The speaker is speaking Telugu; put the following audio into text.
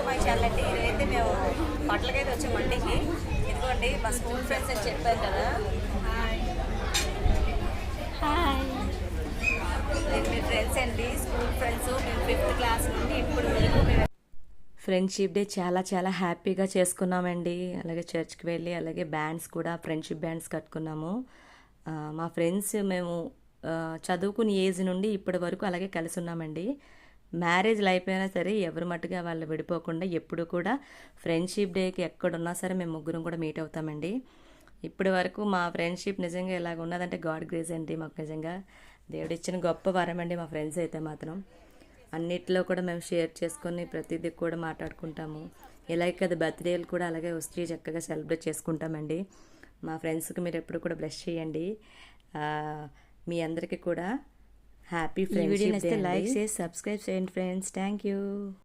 మై ఛానల్ అండి. ఈరోజైతే మేము బట్టలకైతే వచ్చాం మండికి. ఇదిగోండి మా స్కూల్ ఫ్రెండ్స్ అని చెప్పాను కదా. హాయ్ నేను మీ ఫ్రెండ్స్ అండి, స్కూల్ ఫ్రెండ్స్. మేము 5th క్లాస్ నుండి ఇప్పుడు వరకు మేము ఫ్రెండ్షిప్ డే చాలా చాలా హ్యాపీగా చేసుకున్నామండి. అలాగే చర్చ్కి వెళ్ళి అలాగే బ్యాండ్స్ కూడా ఫ్రెండ్షిప్ బ్యాండ్స్ కట్టుకున్నాము. మా ఫ్రెండ్స్ మేము చదువుకునే ఏజ్ నుండి ఇప్పటి వరకు అలాగే కలిసి ఉన్నామండి. మ్యారేజ్లు అయిపోయినా సరే ఎవరి మట్టుగా వాళ్ళు విడిపోకుండా ఎప్పుడు కూడా ఫ్రెండ్షిప్ డేకి ఎక్కడున్నా సరే మేము ముగ్గురం కూడా మీట్ అవుతామండి. ఇప్పటి వరకు మా ఫ్రెండ్షిప్ నిజంగా ఇలాగ ఉన్నదంటే గాడ్ గ్రేస్ అండి. మాకు నిజంగా దేవుడు ఇచ్చిన గొప్ప వరం అండి. మా ఫ్రెండ్స్ అయితే మాత్రం అన్నిట్లో కూడా మేము షేర్ చేసుకొని ప్రతిదీ కూడా మాట్లాడుకుంటాము. ఇలాగే కదా బర్త్డేలు కూడా అలాగే వస్తే చక్కగా సెలబ్రేట్ చేసుకుంటామండి. మా ఫ్రెండ్స్కి మీరు ఎప్పుడు కూడా బ్లెస్ చేయండి. మీ అందరికీ కూడా హ్యాపీ ఫ్రెండ్షిప్ డే. లైక్ చేసి సబ్స్క్రైబ్ చేయండి ఫ్రెండ్స్. Thank you.